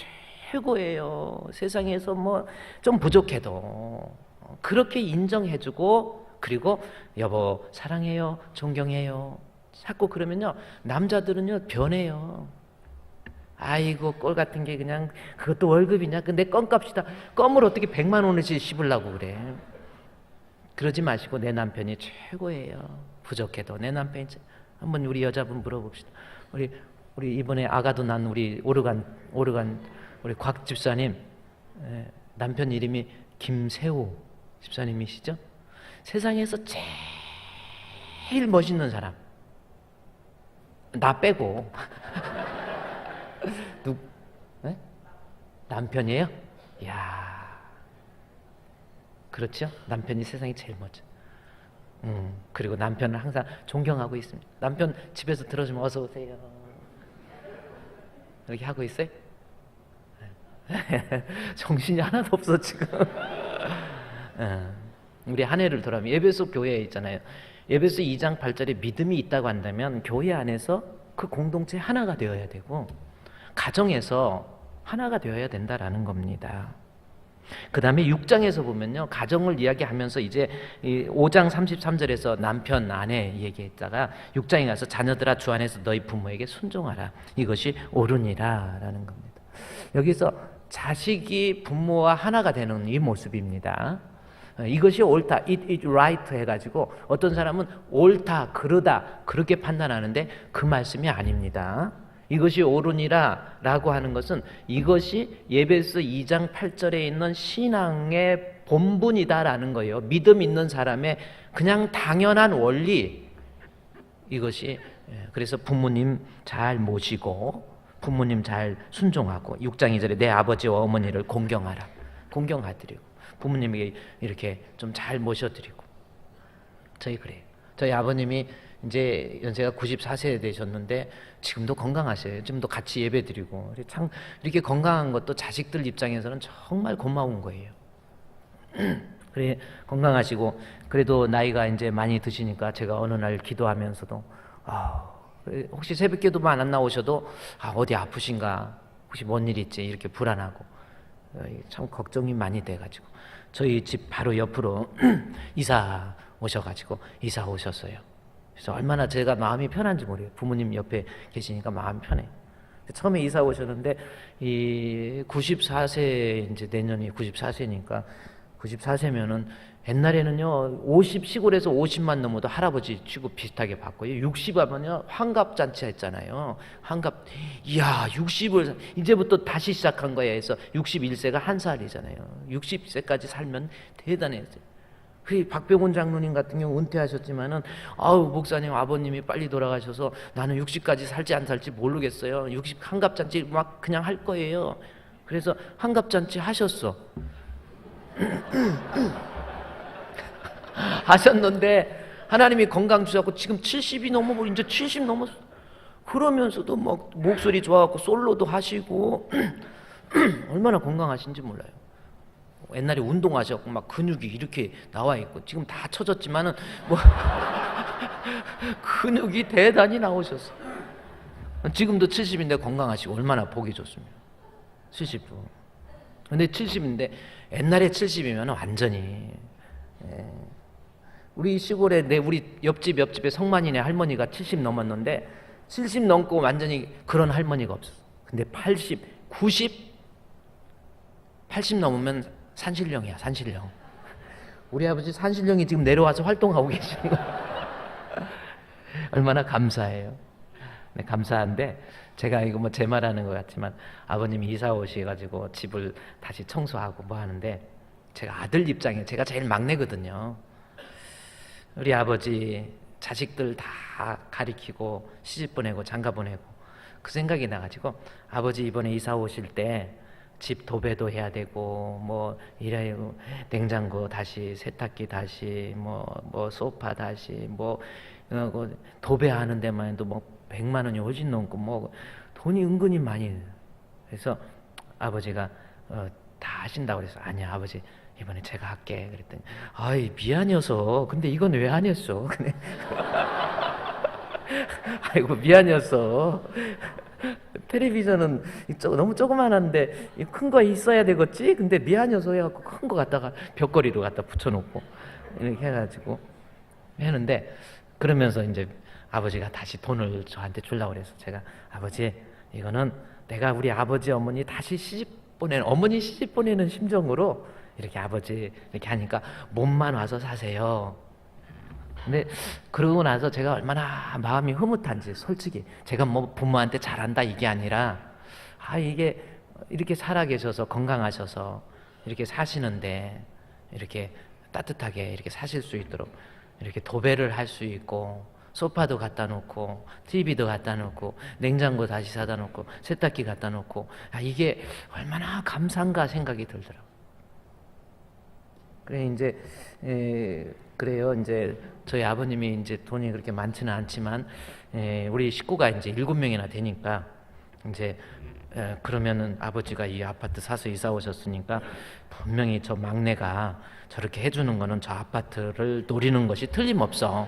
최고예요. 세상에서 뭐 좀 부족해도 그렇게 인정해주고, 그리고 여보 사랑해요, 존경해요 자꾸 그러면요 남자들은요 변해요. 아이고 꼴 같은 게 그냥 그것도 월급이냐? 근데 껌값이다. 껌을 어떻게 100만 원어치 씹으려고 그래? 그러지 마시고 내 남편이 최고예요. 부족해도 내 남편이 한번 우리 여자분 물어봅시다. 우리 이번에 아가도 난 우리 오르간 우리 곽 집사님 남편 이름이 김세호 집사님이시죠? 세상에서 제일 멋있는 사람 나 빼고 네? 남편이에요? 이야 그렇죠? 남편이 세상에 제일 멋져. 그리고 남편을 항상 존경하고 있습니다. 남편 집에서 들어주면 어서 오세요. 이렇게 하고 있어요? 정신이 하나도 없어 지금. 우리 한 해를 돌아보면 에베소 교회에 있잖아요. 에베소 2장 8절에 믿음이 있다고 한다면 교회 안에서 그 공동체 하나가 되어야 되고 가정에서 하나가 되어야 된다라는 겁니다. 그 다음에 6장에서 보면요 가정을 이야기하면서 이제 5장 33절에서 남편 아내 얘기했다가 6장에 가서 자녀들아 주 안에서 너희 부모에게 순종하라 이것이 옳으니라 라는 겁니다. 여기서 자식이 부모와 하나가 되는 이 모습입니다. 이것이 옳다, it right 해가지고 어떤 사람은 옳다, 그러다 그렇게 판단하는데 그 말씀이 아닙니다. 이것이 옳으니라 라고 하는 것은 이것이 에베소 2장 8절에 있는 신앙의 본분이다라는 거예요. 믿음 있는 사람의 그냥 당연한 원리. 이것이 그래서 부모님 잘 모시고 부모님 잘 순종하고 6장 2절에 내 아버지와 어머니를 공경하라. 공경하드리고 부모님에게 이렇게 좀 잘 모셔드리고 저희 그래요. 저희 아버님이 이제 연세가 94세 되셨는데 지금도 건강하셔요. 지금도 같이 예배드리고 참 이렇게 건강한 것도 자식들 입장에서는 정말 고마운 거예요. 그래 건강하시고 그래도 나이가 이제 많이 드시니까 제가 어느 날 기도하면서도 혹시 새벽기도만 안 나오셔도 어디 아프신가 혹시 뭔 일 있지 이렇게 불안하고 참 걱정이 많이 돼가지고 저희 집 바로 옆으로 이사 오셨어요. 그래서 얼마나 제가 마음이 편한지 모르겠어요. 부모님 옆에 계시니까 마음이 편해요. 처음에 이사 오셨는데 이 94세 이제 내년이 94세니까 94세면은 옛날에는요 50 시골에서 50만 넘어도 할아버지 취급 비슷하게 받고요 60 하면요 환갑 잔치 했잖아요. 환갑 이야 60을 이제부터 다시 시작한 거야 해서 61세가 한 살이잖아요. 60세까지 살면 대단했어요. 그 박병훈 장로님 같은 경우 은퇴하셨지만은 목사님 아버님이 빨리 돌아가셔서 나는 60까지 살지 안 살지 모르겠어요. 60 환갑 잔치 막 그냥 할 거예요. 그래서 환갑 잔치 하셨어. 하셨는데 하나님이 건강 주셨고 지금 70이 넘어버리고 이제 70 넘었어. 그러면서도 막 목소리 좋아갖고 솔로도 하시고 얼마나 건강하신지 몰라요. 옛날에 운동하셨고 막 근육이 이렇게 나와 있고 지금 다 처졌지만은 뭐 근육이 대단히 나오셨어. 지금도 70인데 건강하시고 얼마나 보기 좋습니다. 70도. 근데 70인데 옛날에 70이면 완전히 우리 시골에 우리 옆집에 성만이네 할머니가 70 넘었는데 70 넘고 완전히 그런 할머니가 없었어. 근데 80, 90, 80 넘으면 산신령이야, 산신령. 우리 아버지 산신령이 지금 내려와서 활동하고 계시는 거. 얼마나 감사해요. 네, 감사한데 제가 이거 뭐 제 말하는 것 같지만 아버님이 이사 오셔가지고 집을 다시 청소하고 뭐 하는데 제가 아들 입장에 제가 제일 막내거든요. 우리 아버지 자식들 다 가리키고 시집 보내고 장가 보내고 그 생각이 나가지고 아버지 이번에 이사 오실 때 집 도배도 해야 되고 뭐 이래고 냉장고 다시 세탁기 다시 뭐 소파 다시 뭐 도배하는 데만 해도 뭐 100만 원이 훨씬 넘고 뭐 돈이 은근히 많이. 그래서 아버지가 다 하신다고 그래서 아니야 아버지 이번에 제가 할게 그랬더니 아이 미안해서 근데 이건 왜 안 했어? 아이고 미안해서 텔레비전은 너무 조그만한데 큰 거 있어야 되겠지? 근데 미안해서 해갖고 큰 거 갖다가 벽걸이로 갖다 붙여놓고 이렇게 해가지고 했는데 그러면서 이제 아버지가 다시 돈을 저한테 주려고 그래서 제가 아버지 이거는 내가 우리 아버지 어머니 다시 어머니 시집 보내는 심정으로 이렇게 아버지 이렇게 하니까 몸만 와서 사세요. 근데 그러고 나서 제가 얼마나 마음이 흐뭇한지, 솔직히 제가 뭐 부모한테 잘한다 이게 아니라, 이게 이렇게 살아계셔서 건강하셔서 이렇게 사시는데 이렇게 따뜻하게 이렇게 사실 수 있도록 이렇게 도배를 할 수 있고, 소파도 갖다 놓고, TV도 갖다 놓고, 냉장고 다시 사다 놓고, 세탁기 갖다 놓고, 이게 얼마나 감사한가 생각이 들더라고요. 그래 이제 그래요. 이제 저희 아버님이 이제 돈이 그렇게 많지는 않지만 우리 식구가 이제 7명이나 되니까 이제 그러면은 아버지가 이 아파트 사서 이사 오셨으니까 분명히 저 막내가 저렇게 해주는 거는 저 아파트를 노리는 것이 틀림없어,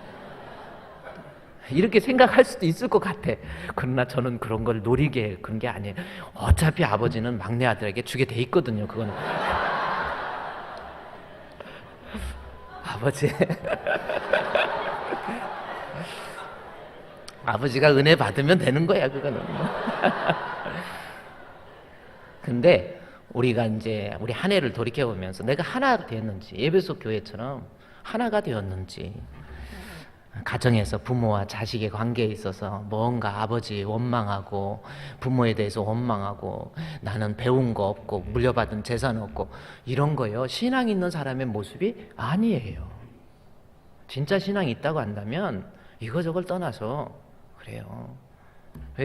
이렇게 생각할 수도 있을 것 같아. 그러나 저는 그런 걸 노리게 그런 게 아니에요. 어차피 아버지는 막내 아들에게 주게 돼 있거든요. 그건 아버지 아버지가 은혜 받으면 되는 거야, 그거는. 근데 우리가 이제 우리 한 해를 돌이켜 보면서 내가 하나가 되었는지, 에베소 교회처럼 하나가 되었는지, 가정에서 부모와 자식의 관계에 있어서 뭔가 아버지 원망하고 부모에 대해서 원망하고 나는 배운 거 없고 물려받은 재산 없고 이런 거요, 신앙 있는 사람의 모습이 아니에요. 진짜 신앙이 있다고 한다면 이거저걸 떠나서 그래요.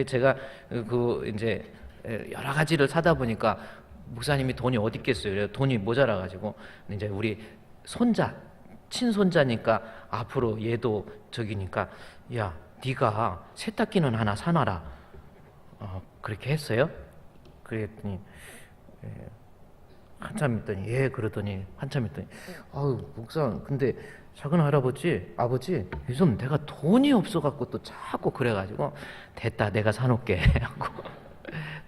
제가 이제 여러 가지를 사다 보니까 목사님이 돈이 어디 있겠어요. 돈이 모자라 가지고 이제 우리 손자, 친손자니까 앞으로 얘도 저기니까, 야 네가 세탁기는 하나 사놔라. 그렇게 했어요. 그랬더니 한참 있더니 그러더니 한참 있더니 목사 근데 작은 아버지 요즘 내가 돈이 없어갖고 또 자꾸 그래가지고 됐다 내가 사놓게 하고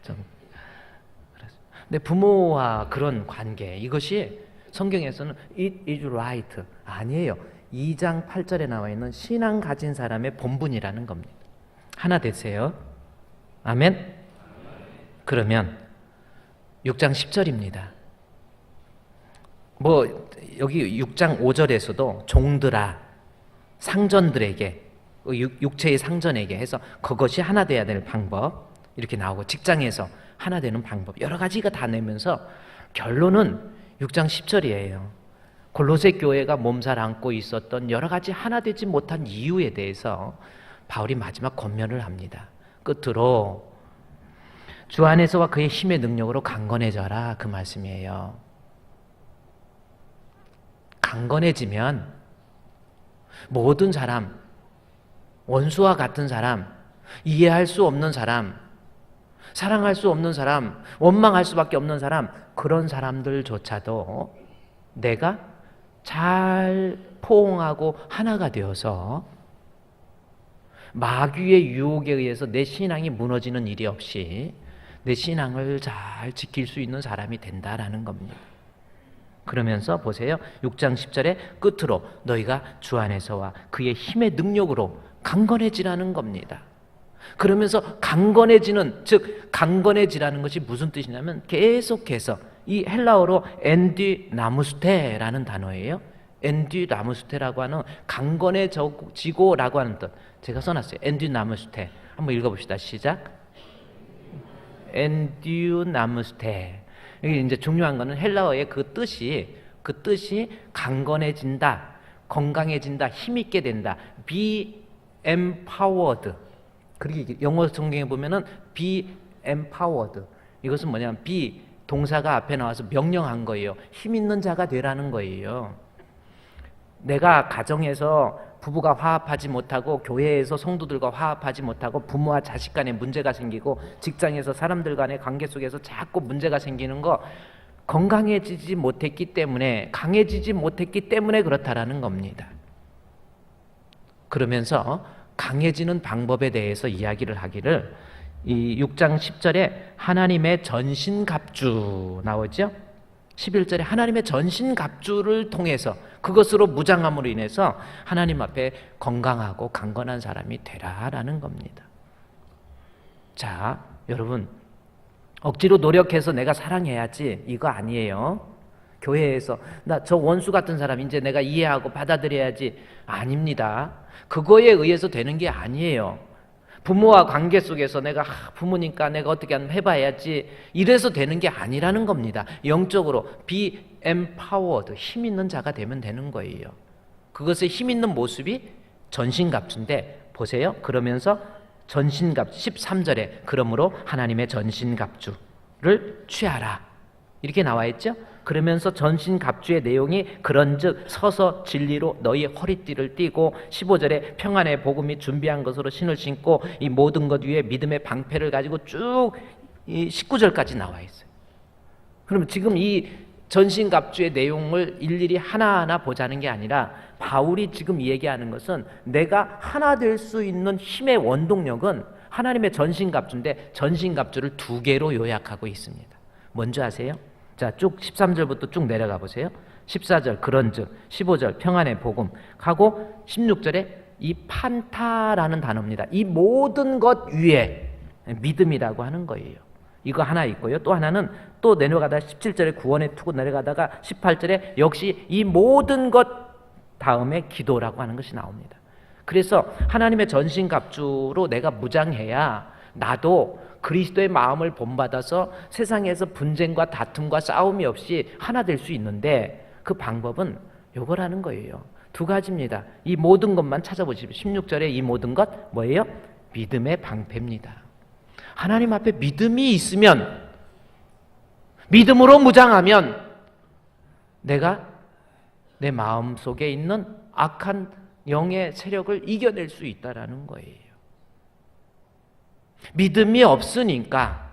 좀 그랬어요. 근데 부모와 그런 관계, 이것이 성경에서는 it is right 아니에요. 2장 8절에 나와 있는 신앙 가진 사람의 본분이라는 겁니다. 하나 되세요. 아멘. 그러면 6장 10절입니다. 뭐 여기 6장 5절에서도 종들아 상전들에게, 육체의 상전에게 해서 그것이 하나 돼야 될 방법 이렇게 나오고, 직장에서 하나 되는 방법 여러 가지가 다 내면서 결론은 6장 10절이에요. 골로새 교회가 몸살 안고 있었던 여러 가지 하나 되지 못한 이유에 대해서 바울이 마지막 권면을 합니다. 끝으로 주 안에서와 그의 힘의 능력으로 강건해져라, 그 말씀이에요. 강건해지면 모든 사람, 원수와 같은 사람, 이해할 수 없는 사람, 사랑할 수 없는 사람, 원망할 수밖에 없는 사람, 그런 사람들조차도 내가 잘 포옹하고 하나가 되어서 마귀의 유혹에 의해서 내 신앙이 무너지는 일이 없이 내 신앙을 잘 지킬 수 있는 사람이 된다라는 겁니다. 그러면서 보세요. 6장 10절의 끝으로 너희가 주 안에서와 그의 힘의 능력으로 강건해지라는 겁니다. 그러면서 강건해지는, 즉 강건해지라는 것이 무슨 뜻이냐면 계속해서 이 헬라어로 엔디나무스테라는 단어예요. 엔디나무스테라고 하는 강건해지고라고 하는 뜻. 제가 써놨어요. 엔디나무스테. 한번 읽어봅시다. 시작. 엔디나무스테. 이게 이제 중요한 거는 헬라어의 그 뜻이 강건해진다, 건강해진다, 힘있게 된다. be empowered. 그리고 영어 성경에 보면은 be empowered. 이것은 뭐냐면 be 동사가 앞에 나와서 명령한 거예요. 힘 있는 자가 되라는 거예요. 내가 가정에서 부부가 화합하지 못하고, 교회에서 성도들과 화합하지 못하고, 부모와 자식 간에 문제가 생기고, 직장에서 사람들 간의 관계 속에서 자꾸 문제가 생기는 거, 건강해지지 못했기 때문에, 강해지지 못했기 때문에 그렇다라는 겁니다. 그러면서 강해지는 방법에 대해서 이야기를 하기를, 이 6장 10절에 하나님의 전신갑주 나오죠? 11절에 하나님의 전신갑주를 통해서, 그것으로 무장함으로 인해서 하나님 앞에 건강하고 강건한 사람이 되라라는 겁니다. 자, 여러분, 억지로 노력해서 내가 사랑해야지 이거 아니에요. 교회에서 나 저 원수 같은 사람 이제 내가 이해하고 받아들여야지 아닙니다. 그거에 의해서 되는 게 아니에요. 부모와 관계 속에서 내가 부모니까 내가 어떻게 하면 해봐야지 이래서 되는 게 아니라는 겁니다. 영적으로 be empowered, 힘 있는 자가 되면 되는 거예요. 그것의 힘 있는 모습이 전신갑주인데 보세요. 그러면서 전신갑주 13절에 그러므로 하나님의 전신갑주를 취하라 이렇게 나와 있죠. 그러면서 전신갑주의 내용이 그런즉 서서 진리로 너희 허리띠를 띠고 15절에 평안의 복음이 준비한 것으로 신을 신고 이 모든 것 위에 믿음의 방패를 가지고 쭉 19절까지 나와 있어요. 그럼 지금 이 전신갑주의 내용을 일일이 하나하나 보자는 게 아니라 바울이 지금 얘기하는 것은 내가 하나 될 수 있는 힘의 원동력은 하나님의 전신갑주인데 전신갑주를 두 개로 요약하고 있습니다. 뭔지 아세요? 자, 쭉 13절부터 쭉 내려가 보세요. 14절 그런즉, 15절 평안의 복음 하고 16절에 이 판타라는 단어입니다. 이 모든 것 위에 믿음이라고 하는 거예요. 이거 하나 있고요. 또 하나는 또 내려가다 17절에 구원의 투구 내려가다가 18절에 역시 이 모든 것 다음에 기도라고 하는 것이 나옵니다. 그래서 하나님의 전신갑주로 내가 무장해야 나도 그리스도의 마음을 본받아서 세상에서 분쟁과 다툼과 싸움이 없이 하나 될 수 있는데 그 방법은 요거라는 거예요. 두 가지입니다. 이 모든 것만 찾아보십시오. 16절에 이 모든 것 뭐예요? 믿음의 방패입니다. 하나님 앞에 믿음이 있으면, 믿음으로 무장하면 내가 내 마음 속에 있는 악한 영의 세력을 이겨낼 수 있다라는 거예요. 믿음이 없으니까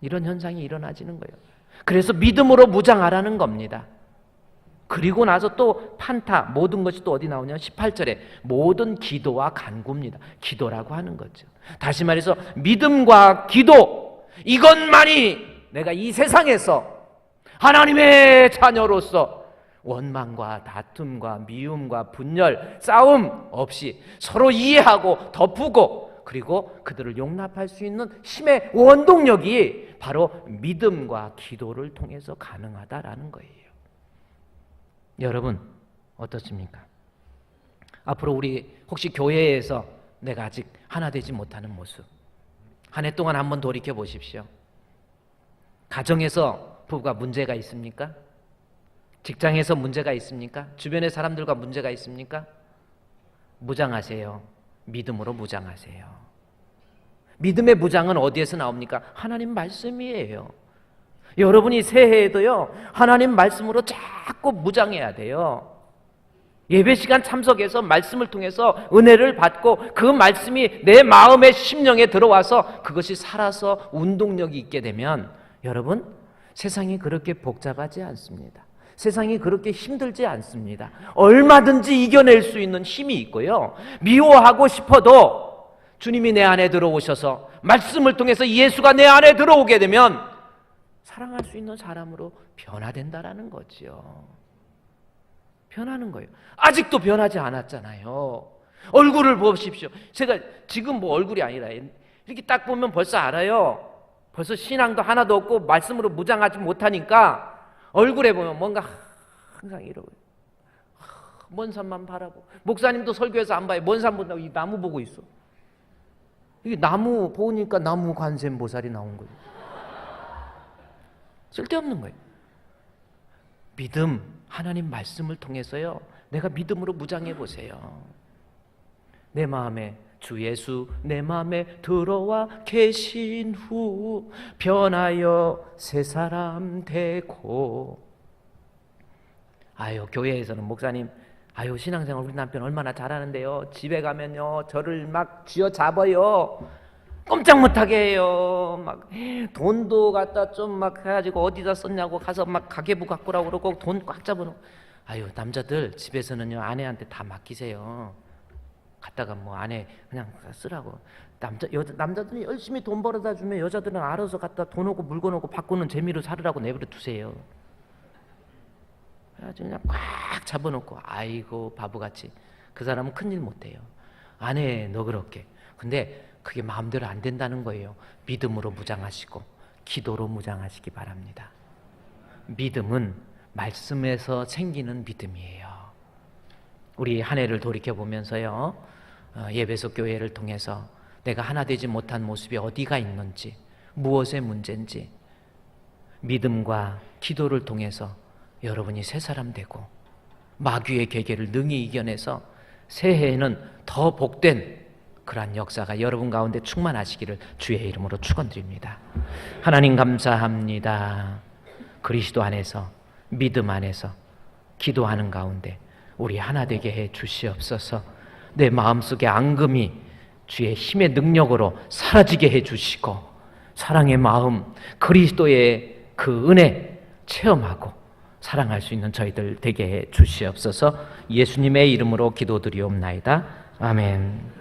이런 현상이 일어나지는 거예요. 그래서 믿음으로 무장하라는 겁니다. 그리고 나서 또 판타, 모든 것이 또 어디 나오냐? 18절에 모든 기도와 간구입니다. 기도라고 하는 거죠. 다시 말해서 믿음과 기도, 이것만이 내가 이 세상에서 하나님의 자녀로서 원망과 다툼과 미움과 분열, 싸움 없이 서로 이해하고 덮고 그리고 그들을 용납할 수 있는 힘의 원동력이 바로 믿음과 기도를 통해서 가능하다라는 거예요. 여러분 어떻습니까? 앞으로 우리 혹시 교회에서 내가 아직 하나 되지 못하는 모습, 한 해 동안 한번 돌이켜 보십시오. 가정에서 부부가 문제가 있습니까? 직장에서 문제가 있습니까? 주변의 사람들과 문제가 있습니까? 무장하세요. 믿음으로 무장하세요. 믿음의 무장은 어디에서 나옵니까? 하나님 말씀이에요. 여러분이 새해에도요, 하나님 말씀으로 자꾸 무장해야 돼요. 예배 시간 참석해서 말씀을 통해서 은혜를 받고 그 말씀이 내 마음의 심령에 들어와서 그것이 살아서 운동력이 있게 되면 여러분, 세상이 그렇게 복잡하지 않습니다. 세상이 그렇게 힘들지 않습니다. 얼마든지 이겨낼 수 있는 힘이 있고요. 미워하고 싶어도 주님이 내 안에 들어오셔서 말씀을 통해서 예수가 내 안에 들어오게 되면 사랑할 수 있는 사람으로 변화된다라는 거지요. 변하는 거예요. 아직도 변하지 않았잖아요. 얼굴을 보십시오. 제가 지금 뭐 얼굴이 아니라 이렇게 딱 보면 벌써 알아요. 벌써 신앙도 하나도 없고 말씀으로 무장하지 못하니까 얼굴에 보면 뭔가 항상 이러고 먼 산만 바라보고, 목사님도 설교해서 안 봐요. 먼 산 본다고 이 나무 보고 있어. 이게 나무 보니까 나무 관세음보살이 나온 거예요. 쓸데없는 거예요. 믿음, 하나님 말씀을 통해서요, 내가 믿음으로 무장해 보세요. 내 마음에 주 예수 내 마음에 들어와 계신 후 변하여 새 사람 되고. 아유, 교회에서는 목사님, 아유, 신앙생활 우리 남편 얼마나 잘하는데요, 집에 가면요 저를 막 쥐어잡아요. 꼼짝 못하게 해요. 막 돈도 갖다 좀 막 해가지고 어디다 썼냐고 가서 막 가계부 갖고 라고 그러고 돈 꽉 잡아놓고. 아유, 남자들 집에서는요 아내한테 다 맡기세요. 갖다가 뭐 아내 그냥 쓰라고. 남자들이 열심히 돈 벌어다 주면 여자들은 알아서 갖다 돈 오고 물건 오고 바꾸는 재미로 살으라고 내버려 두세요. 그래가지고 그냥 꽉 잡아놓고, 아이고 바보같이. 그 사람은 큰일 못해요. 아내 너그럽게. 근데 그게 마음대로 안 된다는 거예요. 믿음으로 무장하시고 기도로 무장하시기 바랍니다. 믿음은 말씀에서 생기는 믿음이에요. 우리 한 해를 돌이켜보면서요, 예배소 교회를 통해서 내가 하나 되지 못한 모습이 어디가 있는지, 무엇의 문제인지 믿음과 기도를 통해서 여러분이 새 사람 되고 마귀의 계계를 능히 이겨내서 새해에는 더 복된 그러한 역사가 여러분 가운데 충만하시기를 주의 이름으로 축원드립니다. 하나님 감사합니다. 그리스도 안에서, 믿음 안에서 기도하는 가운데 우리 하나 되게 해 주시옵소서. 내 마음속의 앙금이 주의 힘의 능력으로 사라지게 해 주시고 사랑의 마음, 그리스도의 그 은혜 체험하고 사랑할 수 있는 저희들 되게 해 주시옵소서. 예수님의 이름으로 기도드리옵나이다. 아멘.